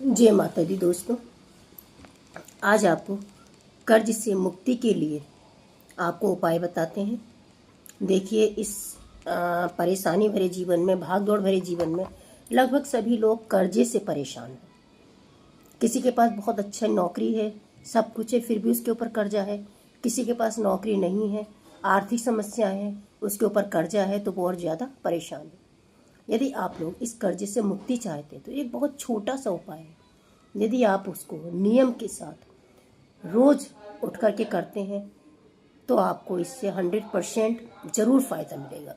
जय माता दी दोस्तों, आज आपको कर्ज से मुक्ति के लिए आपको उपाय बताते हैं। देखिए, इस परेशानी भरे जीवन में, भाग दौड़ भरे जीवन में लगभग सभी लोग कर्जे से परेशान हैं। किसी के पास बहुत अच्छा नौकरी है, सब कुछ है, फिर भी उसके ऊपर कर्जा है। किसी के पास नौकरी नहीं है, आर्थिक समस्याएं हैं, उसके ऊपर कर्जा है, तो वो और ज़्यादा परेशान है। यदि आप लोग इस कर्जे से मुक्ति चाहते हैं तो एक बहुत छोटा सा उपाय है। यदि आप उसको नियम के साथ रोज उठ करके करते हैं तो आपको इससे 100% जरूर फायदा मिलेगा।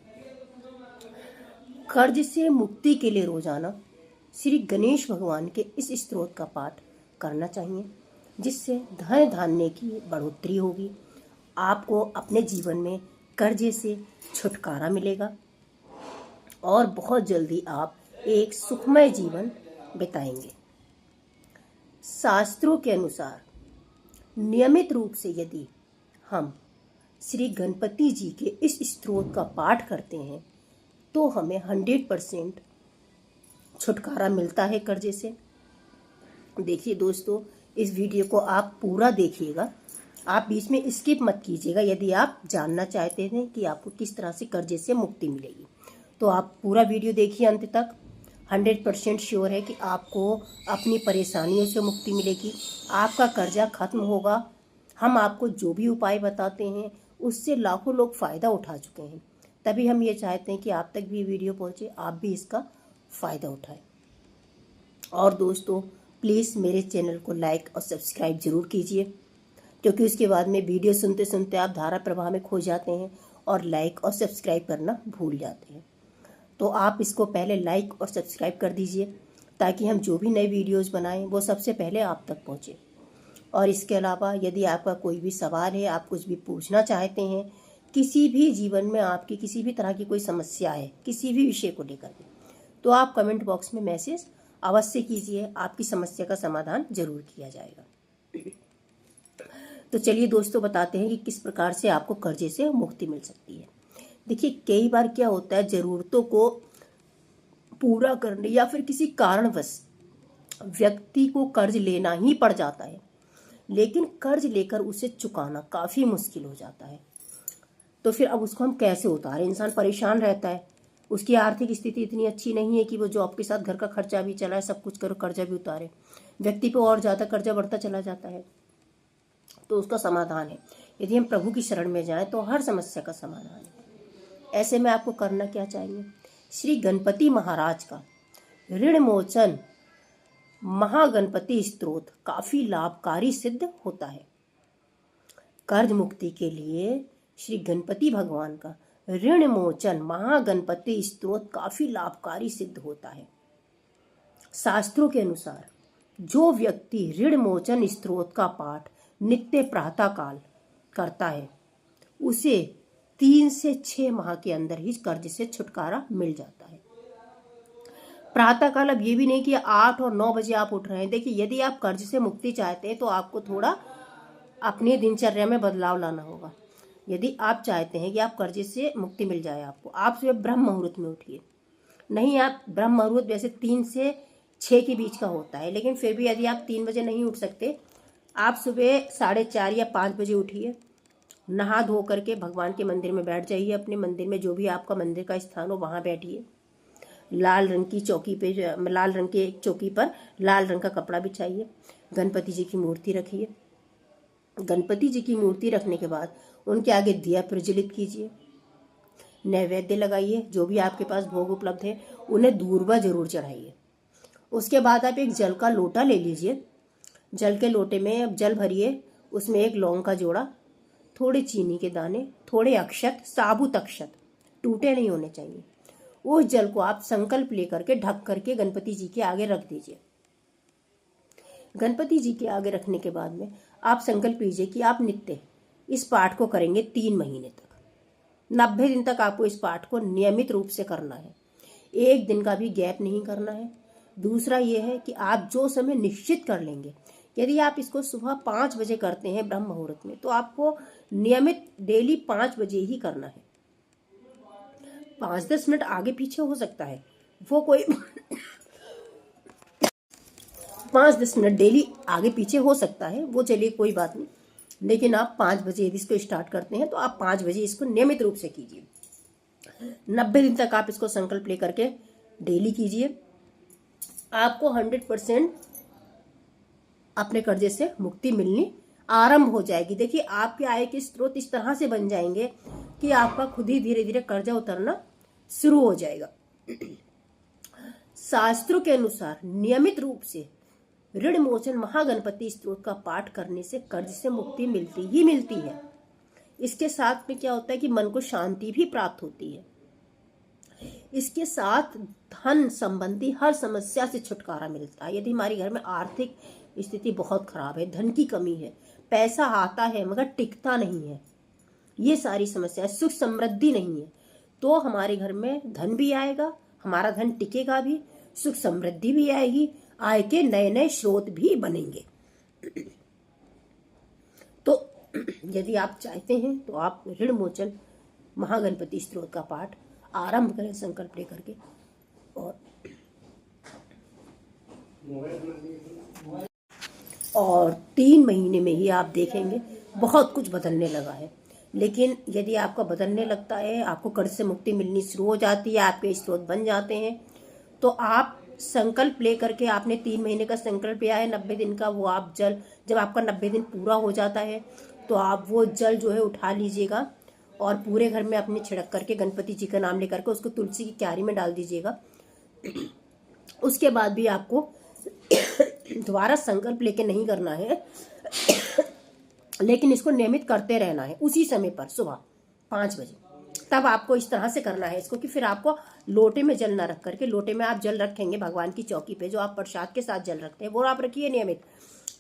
कर्ज से मुक्ति के लिए रोजाना श्री गणेश भगवान के इस स्तोत्र का पाठ करना चाहिए, जिससे धन धान्य की बढ़ोतरी होगी। आपको अपने जीवन में कर्जे से छुटकारा मिलेगा और बहुत जल्दी आप एक सुखमय जीवन बिताएंगे। शास्त्रों के अनुसार नियमित रूप से यदि हम श्री गणपति जी के इस स्तोत्र का पाठ करते हैं तो हमें 100% छुटकारा मिलता है कर्जे से। देखिए दोस्तों, इस वीडियो को आप पूरा देखिएगा, आप बीच में स्किप मत कीजिएगा। यदि आप जानना चाहते हैं कि आपको किस तरह से कर्जे से मुक्ति मिलेगी तो आप पूरा वीडियो देखिए अंत तक। 100% श्योर है कि आपको अपनी परेशानियों से मुक्ति मिलेगी, आपका कर्जा खत्म होगा। हम आपको जो भी उपाय बताते हैं उससे लाखों लोग फ़ायदा उठा चुके हैं, तभी हम ये चाहते हैं कि आप तक भी वीडियो पहुंचे, आप भी इसका फ़ायदा उठाएं। और दोस्तों, प्लीज़ मेरे चैनल को लाइक और सब्सक्राइब ज़रूर कीजिए, क्योंकि उसके बाद में वीडियो सुनते सुनते आप धारा प्रवाह में खो जाते हैं और लाइक और सब्सक्राइब करना भूल जाते हैं। तो आप इसको पहले लाइक और सब्सक्राइब कर दीजिए, ताकि हम जो भी नए वीडियोस बनाएं वो सबसे पहले आप तक पहुंचे। और इसके अलावा यदि आपका कोई भी सवाल है, आप कुछ भी पूछना चाहते हैं, किसी भी जीवन में आपकी किसी भी तरह की कोई समस्या है, किसी भी विषय को लेकर के, तो आप कमेंट बॉक्स में मैसेज अवश्य कीजिए, आपकी समस्या का समाधान जरूर किया जाएगा। तो चलिए दोस्तों, बताते हैं कि किस प्रकार से आपको कर्जे से मुक्ति मिल सकती है। देखिए, कई बार क्या होता है, ज़रूरतों को पूरा करने या फिर किसी कारणवश व्यक्ति को कर्ज लेना ही पड़ जाता है, लेकिन कर्ज लेकर उसे चुकाना काफ़ी मुश्किल हो जाता है। तो फिर अब उसको हम कैसे उतारें? इंसान परेशान रहता है, उसकी आर्थिक स्थिति इतनी अच्छी नहीं है कि वो जॉब के साथ घर का खर्चा भी चलाए, सब कुछ करो, कर्जा भी उतारे। व्यक्ति पे और ज़्यादा कर्जा बढ़ता चला जाता है। तो उसका समाधान है, यदि हम प्रभु की शरण में जाएं तो हर समस्या का समाधान है। ऐसे में आपको करना क्या चाहिए? श्री गणपति महाराज का ऋण मोचन महागणपति स्तोत्र काफी लाभकारी सिद्ध होता है। कर्ज मुक्ति के लिए श्री गणपति भगवान का ऋण मोचन महागणपति स्तोत्र काफी लाभकारी सिद्ध होता है। शास्त्रों के अनुसार जो व्यक्ति ऋण मोचन स्तोत्र का पाठ नित्य प्रातः काल करता है, उसे 3 से 6 माह के अंदर ही कर्ज से छुटकारा मिल जाता है। प्रातः काल, अब ये भी नहीं कि 8 और 9 बजे आप उठ रहे हैं। देखिए, यदि आप कर्ज से मुक्ति चाहते हैं तो आपको थोड़ा अपनी दिनचर्या में बदलाव लाना होगा। यदि आप चाहते हैं कि आप कर्ज से मुक्ति मिल जाए आपको, आप सुबह ब्रह्म मुहूर्त में उठिए। नहीं, आप ब्रह्म मुहूर्त वैसे 3 से 6 के बीच का होता है, लेकिन फिर भी यदि आप 3 बजे नहीं उठ सकते, आप सुबह 4:30 या 5 बजे उठिए। नहा धो करके भगवान के मंदिर में बैठ जाइए। अपने मंदिर में जो भी आपका मंदिर का स्थान हो वहाँ बैठिए। लाल रंग की चौकी पे, लाल रंग के चौकी पर लाल रंग का कपड़ा बिछाइए। गणपति जी की मूर्ति रखिए। गणपति जी की मूर्ति रखने के बाद उनके आगे दिया प्रज्वलित कीजिए, नैवेद्य लगाइए। जो भी आपके पास भोग उपलब्ध है उन्हें दूर्वा जरूर चढ़ाइए। उसके बाद आप एक जल का लोटा ले लीजिए। जल के लोटे में अब जल भरिए, उसमें एक लौंग का जोड़ा, थोड़े चीनी के दाने, थोड़े अक्षत, साबुत अक्षत, टूटे नहीं होने चाहिए। उस जल को आप संकल्प लेकर के ढक करके गणपति जी के आगे रख दीजिए। गणपति जी के आगे रखने के बाद में आप संकल्प लीजिए कि आप नित्य इस पाठ को करेंगे 3 महीने तक। 90 दिन तक आपको इस पाठ को नियमित रूप से करना है, एक दिन का भी गैप नहीं करना है। दूसरा ये है कि आप जो समय निश्चित कर लेंगे, यदि आप इसको सुबह 5 बजे करते हैं ब्रह्म मुहूर्त में, तो आपको नियमित डेली 5 बजे ही करना है। 5-10 मिनट आगे पीछे हो सकता है, वो कोई 5-10 मिनट डेली आगे पीछे हो सकता है, वो चलिए कोई बात नहीं, लेकिन आप 5 बजे यदि इसको स्टार्ट करते हैं तो आप 5 बजे इसको नियमित रूप से कीजिए। 90 दिन तक आप इसको संकल्प लेकर के डेली कीजिए। आपको 100% अपने कर्जे से मुक्ति मिलनी आरंभ हो जाएगी। देखिए, आपके आय के स्रोत इस तरह से बन जाएंगे कि आपका खुद ही धीरे धीरे कर्जा उतरना शुरू हो जाएगा। शास्त्रों के अनुसार नियमित रूप से ऋण मोचन महागणपति स्तोत्र का पाठ करने से कर्ज से मुक्ति मिलती ही मिलती है। इसके साथ में क्या होता है कि मन को शांति भी प्राप्त होती है। इसके साथ धन संबंधी हर समस्या से छुटकारा मिलता है। यदि हमारे घर में आर्थिक स्थिति बहुत खराब है, धन की कमी है, पैसा आता है मगर टिकता नहीं है, ये सारी समस्या, सुख समृद्धि नहीं है, तो हमारे घर में धन भी आएगा, हमारा धन टिकेगा भी, सुख समृद्धि भी आएगी, आय के नए नए स्रोत भी बनेंगे। तो यदि आप चाहते हैं तो आप ऋण मोचन महागणपति स्तोत्र का पाठ आरंभ करें संकल्प लेकर के, और 3 महीने में ही आप देखेंगे बहुत कुछ बदलने लगा है। लेकिन यदि आपका बदलने लगता है, आपको कर्ज से मुक्ति मिलनी शुरू हो जाती है, आपके स्रोत बन जाते हैं, तो आप संकल्प ले करके, आपने 3 महीने का संकल्प लिया है, 90 दिन का, वो आप जल, जब आपका 90 दिन पूरा हो जाता है तो आप वो जल जो है उठा लीजिएगा और पूरे घर में अपने छिड़क करके गणपति जी का नाम लेकर के उसको तुलसी की क्यारी में डाल दीजिएगा। उसके बाद भी आपको दोबारा संकल्प लेके नहीं करना है, लेकिन इसको नियमित करते रहना है उसी समय पर सुबह 5 बजे। तब आपको इस तरह से करना है इसको कि फिर आपको लोटे में जल ना रख करके, लोटे में आप जल रखेंगे भगवान की चौकी पे, जो आप प्रसाद के साथ जल रखते हैं वो आप रखिए नियमित,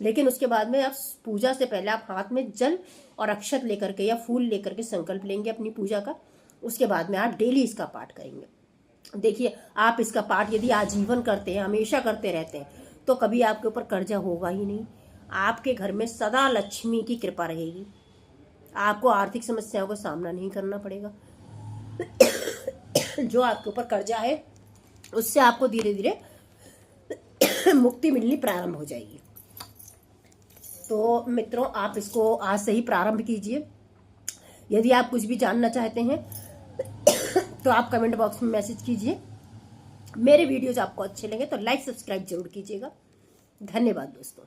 लेकिन उसके बाद में आप पूजा से पहले आप हाथ में जल और अक्षत लेकर के या फूल लेकर के संकल्प लेंगे अपनी पूजा का। उसके बाद में आप डेली इसका पाठ करेंगे। देखिए, आप इसका पाठ यदि आजीवन करते हैं, हमेशा करते रहते हैं, तो कभी आपके ऊपर कर्जा होगा ही नहीं। आपके घर में सदा लक्ष्मी की कृपा रहेगी, आपको आर्थिक समस्याओं का सामना नहीं करना पड़ेगा। जो आपके ऊपर कर्जा है उससे आपको धीरे धीरे मुक्ति मिलनी प्रारंभ हो जाएगी। तो मित्रों, आप इसको आज से ही प्रारंभ कीजिए। यदि आप कुछ भी जानना चाहते हैं तो आप कमेंट बॉक्स में मैसेज कीजिए। मेरे वीडियोज आपको अच्छे लगे तो लाइक सब्सक्राइब जरूर कीजिएगा। धन्यवाद दोस्तों।